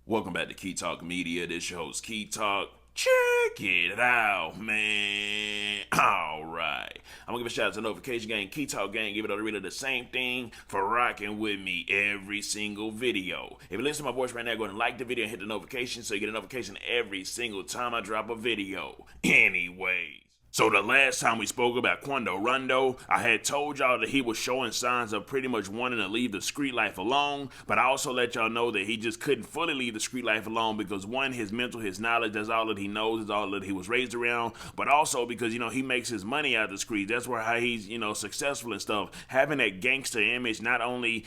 Welcome back to Key Talk Media. This your host, Key Talk. Check it out, man. Alright. I'm gonna give a shout out to Notification Gang, Key Talk Gang, give it all the same thing for rocking with me every single video. If you listen to my voice right now, go ahead and like the video and hit the notification so you get a notification every single time I drop a video. Anyways. So the last time we spoke about Quando Rondo, I had told y'all that he was showing signs of pretty much wanting to leave the street life alone, but I also let y'all know that he just couldn't fully leave the street life alone because one, his mental, his knowledge, that's all that he knows, is all that he was raised around, but also because, he makes his money out of the streets. That's where how he's, successful and stuff. Having that gangster image not only,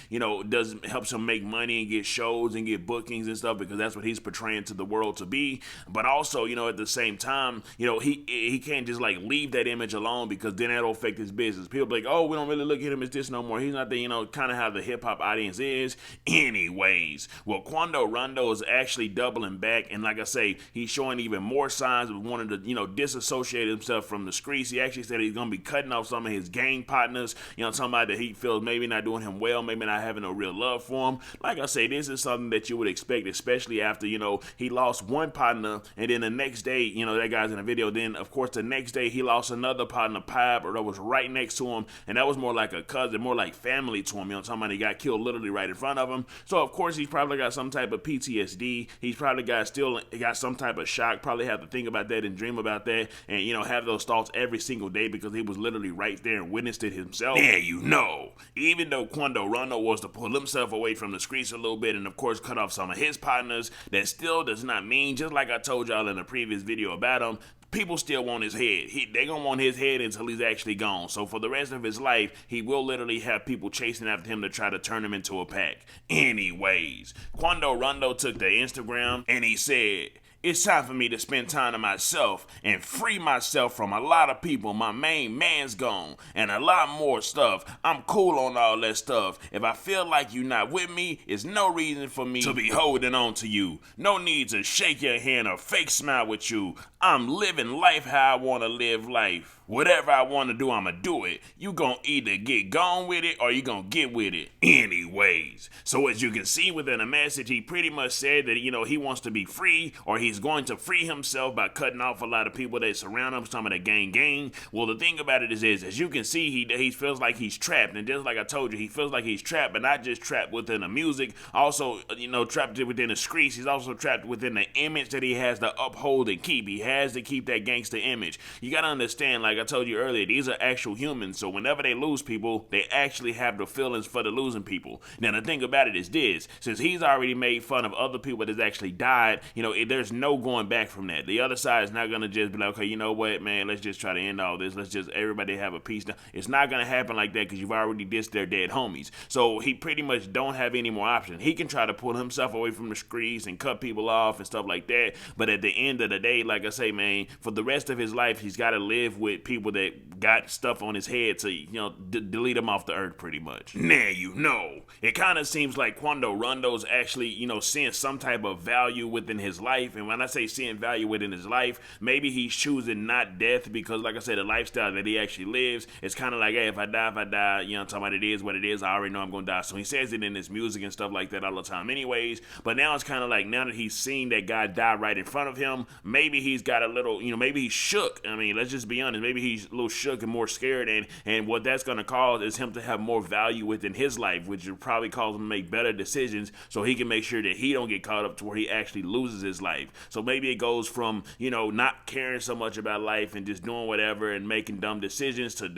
does helps him make money and get shows and get bookings and stuff because that's what he's portraying to the world to be, but also, at the same time, he can't just like leave that image alone because then that'll affect his business. People be like, oh, we don't really look at him as this no more. He's not the, kind of how the hip hop audience is. Anyways, well, Quando Rondo is actually doubling back, and like I say, he's showing even more signs of wanting to, disassociate himself from the streets. He actually said he's gonna be cutting off some of his gang partners, somebody that he feels maybe not doing him well, maybe not having a real love for him. Like I say, this is something that you would expect, especially after, he lost one partner, and then the next day, that guy's in a video. Then, of course, the next day he lost another partner, Pipe, or that was right next to him, and that was more like a cousin, more like family to him. Somebody got killed literally right in front of him. So of course he's probably got some type of PTSD. He's probably got some type of shock. Probably have to think about that and dream about that, and have those thoughts every single day because he was literally right there and witnessed it himself. Yeah, even though Quando Rondo was to pull himself away from the streets a little bit and of course cut off some of his partners, that still does not mean, just like I told y'all in the previous video about him, people still want his head. They gonna want his head until he's actually gone. So for the rest of his life, he will literally have people chasing after him to try to turn him into a pack. Anyways, Quando Rondo took to Instagram and he said, "It's time for me to spend time to myself and free myself from a lot of people. My main man's gone and a lot more stuff. I'm cool on all that stuff. If I feel like you're not with me, it's no reason for me to be holding on to you. No need to shake your hand or fake smile with you. I'm living life how I want to live life. Whatever I want to do, I'ma do it. You gonna either get gone with it or you gonna get with it." Anyways, so as you can see within the message, he pretty much said that, he wants to be free, or he's going to free himself by cutting off a lot of people that surround him, some of the gang. Well, the thing about it is as you can see, he feels like he's trapped. And just like I told you, he feels like he's trapped, but not just trapped within the music, also, trapped within the streets. He's also trapped within the image that he has to uphold and keep. He has to keep that gangster image. You gotta understand, like I told you earlier, these are actual humans, so whenever they lose people, they actually have the feelings for the losing people. Now the thing about it is this, since he's already made fun of other people that has actually died, there's no going back from that. The other side is not gonna just be like, okay, you know what, man, let's just try to end all this, let's just everybody have a peace. It's not gonna happen like that because you've already dissed their dead homies. So he pretty much don't have any more options. He can try to pull himself away from the streets and cut people off and stuff like that, but at the end of the day, like I say, man, for the rest of his life, he's got to live with people that got stuff on his head to, delete him off the earth pretty much. Now, it kind of seems like Quando Rondo's actually, seeing some type of value within his life. And when I say seeing value within his life, maybe he's choosing not death because, like I said, the lifestyle that he actually lives, it's kind of like, hey, if I die, I'm talking about it is what it is. I already know I'm going to die. So he says it in his music and stuff like that all the time anyways. But now it's kind of like, now that he's seen that guy die right in front of him, maybe he's got a little, maybe he's shook. I mean, let's just be honest. Maybe he's a little shook and more scared, and what that's going to cause is him to have more value within his life, which will probably cause him to make better decisions so he can make sure that he don't get caught up to where he actually loses his life. So maybe it goes from, not caring so much about life and just doing whatever and making dumb decisions to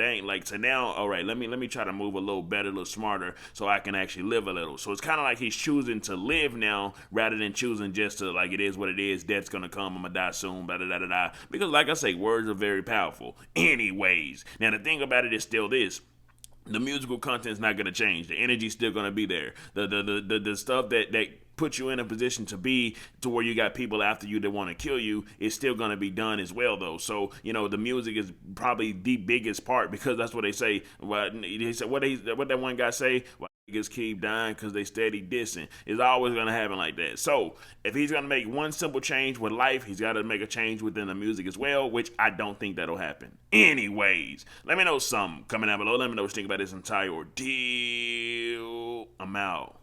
now, all right, let me try to move a little better, a little smarter so I can actually live a little. So it's kind of like he's choosing to live now rather than choosing just to, like, it is what it is, death's going to come, I'm going to die soon, because like I say, words are very powerful. Anyways, now the thing about it is still this. The musical content is not going to change. The energy's still going to be there. The stuff that put you in a position to where you got people after you that want to kill you is still going to be done as well, though. So, the music is probably the biggest part because that's what they say. What that one guy say? Niggas keep dying because they steady dissing. It's always going to happen like that. So if he's going to make one simple change with life, he's got to make a change within the music as well, which I don't think that'll happen. Anyways, let me know something coming down below. Let me know what you think about this entire ordeal. I'm out.